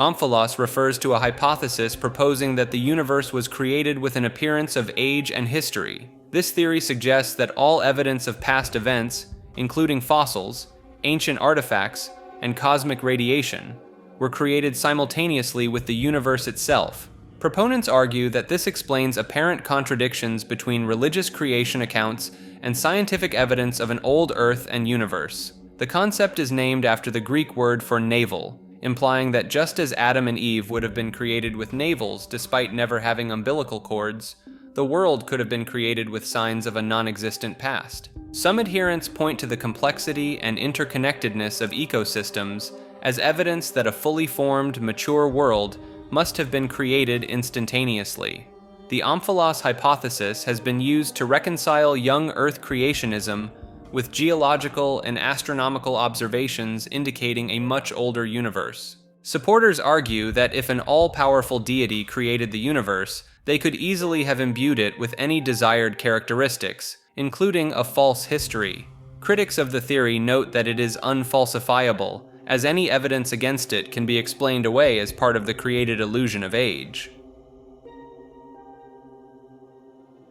Omphalos refers to a hypothesis proposing that the universe was created with an appearance of age and history. This theory suggests that all evidence of past events, including fossils, ancient artifacts, and cosmic radiation, were created simultaneously with the universe itself. Proponents argue that this explains apparent contradictions between religious creation accounts and scientific evidence of an old Earth and universe. The concept is named after the Greek word for navel, implying that just as Adam and Eve would have been created with navels despite never having umbilical cords, the world could have been created with signs of a non-existent past. Some adherents point to the complexity and interconnectedness of ecosystems as evidence that a fully formed, mature world must have been created instantaneously. The omphalos hypothesis has been used to reconcile young Earth creationism with geological and astronomical observations indicating a much older universe. Supporters argue that if an all-powerful deity created the universe, they could easily have imbued it with any desired characteristics, including a false history. Critics of the theory note that it is unfalsifiable, as any evidence against it can be explained away as part of the created illusion of age.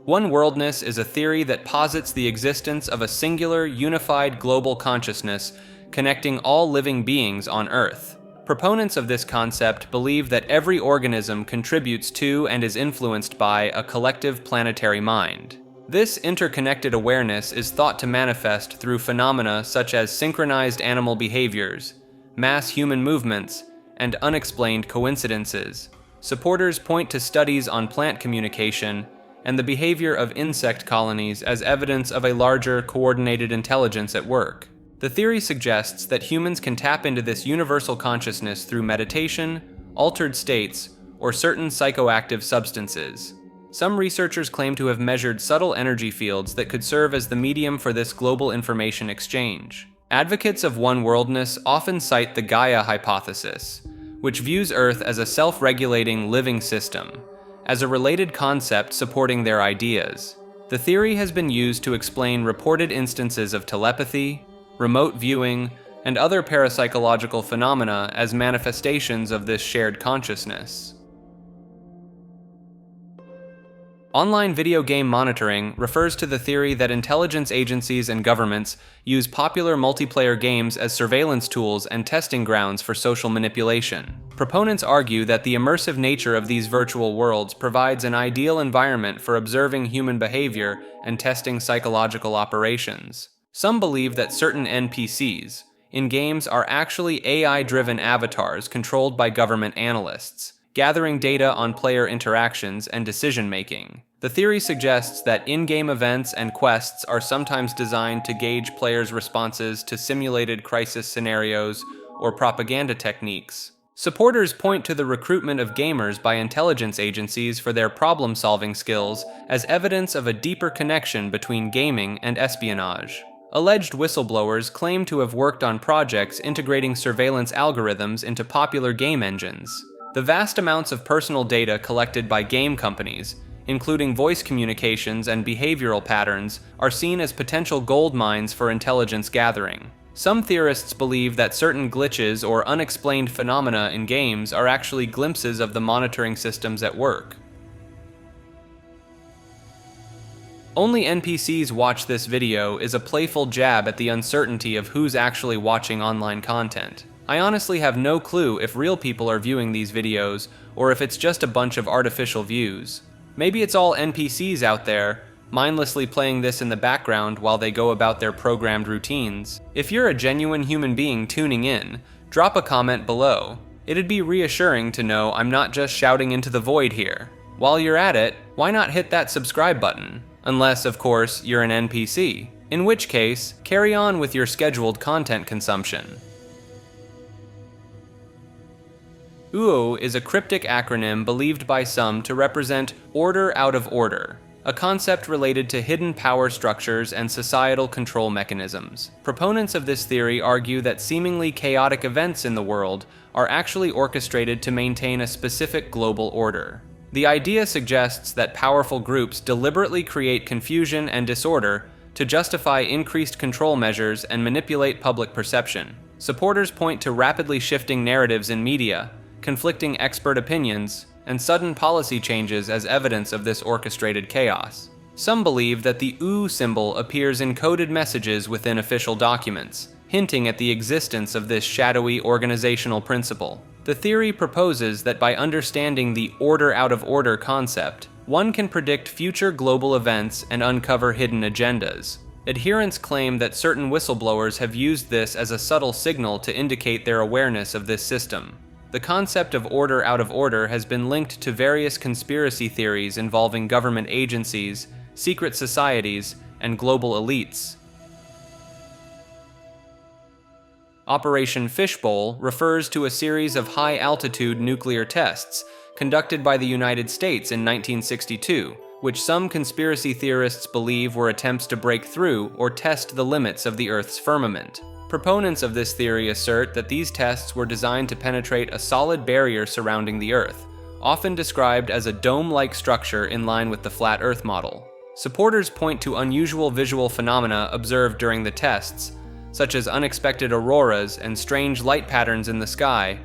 One-worldness is a theory that posits the existence of a singular, unified global consciousness connecting all living beings on Earth. Proponents of this concept believe that every organism contributes to and is influenced by a collective planetary mind. This interconnected awareness is thought to manifest through phenomena such as synchronized animal behaviors, mass human movements, and unexplained coincidences. Supporters point to studies on plant communication and the behavior of insect colonies as evidence of a larger, coordinated intelligence at work. The theory suggests that humans can tap into this universal consciousness through meditation, altered states, or certain psychoactive substances. Some researchers claim to have measured subtle energy fields that could serve as the medium for this global information exchange. Advocates of one-worldness often cite the Gaia hypothesis, which views Earth as a self-regulating living system, as a related concept supporting their ideas. The theory has been used to explain reported instances of telepathy, remote viewing, and other parapsychological phenomena as manifestations of this shared consciousness. Online video game monitoring refers to the theory that intelligence agencies and governments use popular multiplayer games as surveillance tools and testing grounds for social manipulation. Proponents argue that the immersive nature of these virtual worlds provides an ideal environment for observing human behavior and testing psychological operations. Some believe that certain NPCs in games are actually AI-driven avatars controlled by government analysts, gathering data on player interactions and decision-making. The theory suggests that in-game events and quests are sometimes designed to gauge players' responses to simulated crisis scenarios or propaganda techniques. Supporters point to the recruitment of gamers by intelligence agencies for their problem-solving skills as evidence of a deeper connection between gaming and espionage. Alleged whistleblowers claim to have worked on projects integrating surveillance algorithms into popular game engines. The vast amounts of personal data collected by game companies, including voice communications and behavioral patterns, are seen as potential gold mines for intelligence gathering. Some theorists believe that certain glitches or unexplained phenomena in games are actually glimpses of the monitoring systems at work. Only NPCs watch this video is a playful jab at the uncertainty of who's actually watching online content. I honestly have no clue if real people are viewing these videos or if it's just a bunch of artificial views. Maybe it's all NPCs out there, mindlessly playing this in the background while they go about their programmed routines. If you're a genuine human being tuning in, drop a comment below. It'd be reassuring to know I'm not just shouting into the void here. While you're at it, why not hit that subscribe button? Unless, of course, you're an NPC, in which case, carry on with your scheduled content consumption. UO is a cryptic acronym believed by some to represent order out of order, a concept related to hidden power structures and societal control mechanisms. Proponents of this theory argue that seemingly chaotic events in the world are actually orchestrated to maintain a specific global order. The idea suggests that powerful groups deliberately create confusion and disorder to justify increased control measures and manipulate public perception. Supporters point to rapidly shifting narratives in media, conflicting expert opinions, and sudden policy changes as evidence of this orchestrated chaos. Some believe that the U symbol appears in coded messages within official documents, hinting at the existence of this shadowy organizational principle. The theory proposes that by understanding the order out of order concept, one can predict future global events and uncover hidden agendas. Adherents claim that certain whistleblowers have used this as a subtle signal to indicate their awareness of this system. The concept of order out of order has been linked to various conspiracy theories involving government agencies, secret societies, and global elites. Operation Fishbowl refers to a series of high-altitude nuclear tests conducted by the United States in 1962, which some conspiracy theorists believe were attempts to break through or test the limits of the Earth's firmament. Proponents of this theory assert that these tests were designed to penetrate a solid barrier surrounding the Earth, often described as a dome-like structure in line with the flat Earth model. Supporters point to unusual visual phenomena observed during the tests, such as unexpected auroras and strange light patterns in the sky,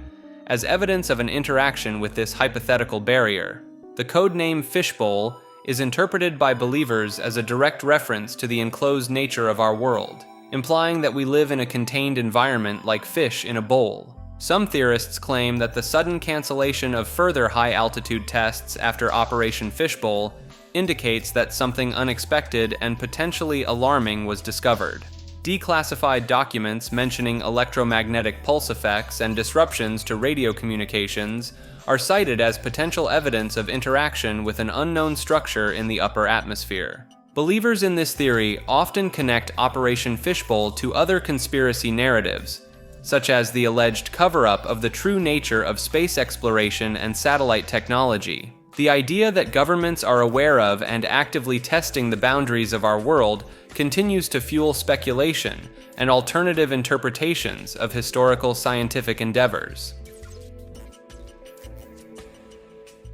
as evidence of an interaction with this hypothetical barrier. The codename Fishbowl is interpreted by believers as a direct reference to the enclosed nature of our world, implying that we live in a contained environment like fish in a bowl. Some theorists claim that the sudden cancellation of further high-altitude tests after Operation Fishbowl indicates that something unexpected and potentially alarming was discovered. Declassified documents mentioning electromagnetic pulse effects and disruptions to radio communications are cited as potential evidence of interaction with an unknown structure in the upper atmosphere. Believers in this theory often connect Operation Fishbowl to other conspiracy narratives, such as the alleged cover-up of the true nature of space exploration and satellite technology. The idea that governments are aware of and actively testing the boundaries of our world continues to fuel speculation and alternative interpretations of historical scientific endeavors.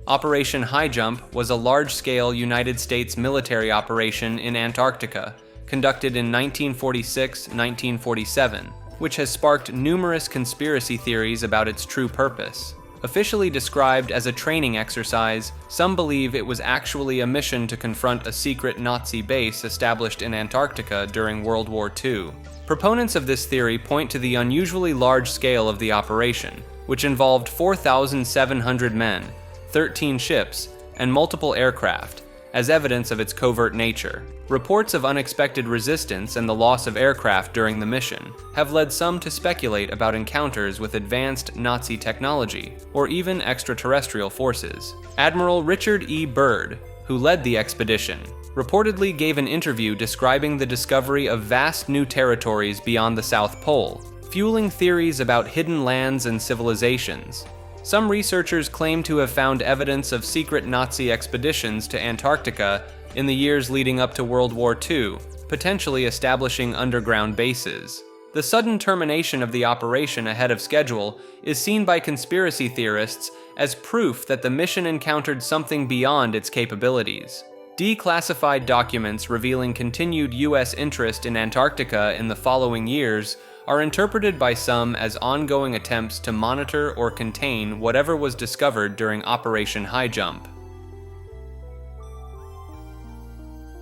Operation Highjump was a large-scale United States military operation in Antarctica, conducted in 1946-1947, which has sparked numerous conspiracy theories about its true purpose. Officially described as a training exercise, some believe it was actually a mission to confront a secret Nazi base established in Antarctica during World War II. Proponents of this theory point to the unusually large scale of the operation, which involved 4,700 men, 13 ships, and multiple aircraft, as evidence of its covert nature. Reports of unexpected resistance and the loss of aircraft during the mission have led some to speculate about encounters with advanced Nazi technology, or even extraterrestrial forces. Admiral Richard E. Byrd, who led the expedition, reportedly gave an interview describing the discovery of vast new territories beyond the South Pole, fueling theories about hidden lands and civilizations. Some researchers claim to have found evidence of secret Nazi expeditions to Antarctica in the years leading up to World War II, potentially establishing underground bases. The sudden termination of the operation ahead of schedule is seen by conspiracy theorists as proof that the mission encountered something beyond its capabilities. Declassified documents revealing continued U.S. interest in Antarctica in the following years are interpreted by some as ongoing attempts to monitor or contain whatever was discovered during Operation Highjump.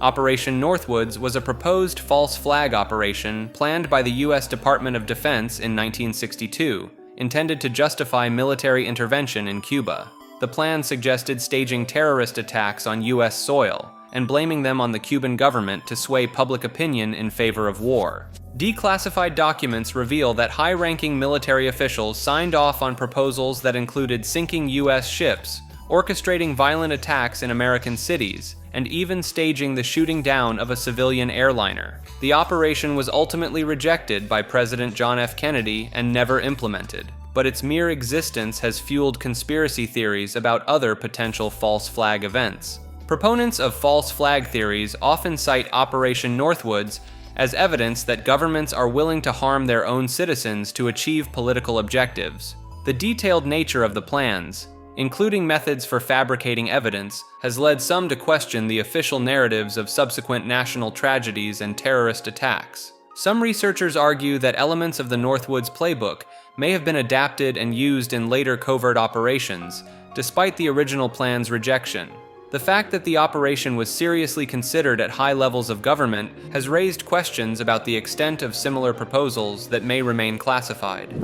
Operation Northwoods was a proposed false flag operation planned by the U.S. Department of Defense in 1962, intended to justify military intervention in Cuba. The plan suggested staging terrorist attacks on U.S. soil and blaming them on the Cuban government to sway public opinion in favor of war. Declassified documents reveal that high-ranking military officials signed off on proposals that included sinking U.S. ships, orchestrating violent attacks in American cities, and even staging the shooting down of a civilian airliner. The operation was ultimately rejected by President John F. Kennedy and never implemented, but its mere existence has fueled conspiracy theories about other potential false flag events. Proponents of false flag theories often cite Operation Northwoods as evidence that governments are willing to harm their own citizens to achieve political objectives. The detailed nature of the plans, including methods for fabricating evidence, has led some to question the official narratives of subsequent national tragedies and terrorist attacks. Some researchers argue that elements of the Northwoods playbook may have been adapted and used in later covert operations, despite the original plan's rejection. The fact that the operation was seriously considered at high levels of government has raised questions about the extent of similar proposals that may remain classified.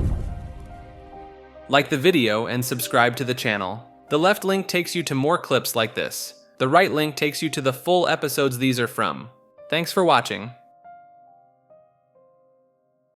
Like the video and subscribe to the channel. The left link takes you to more clips like this. The right link takes you to the full episodes these are from. Thanks for watching.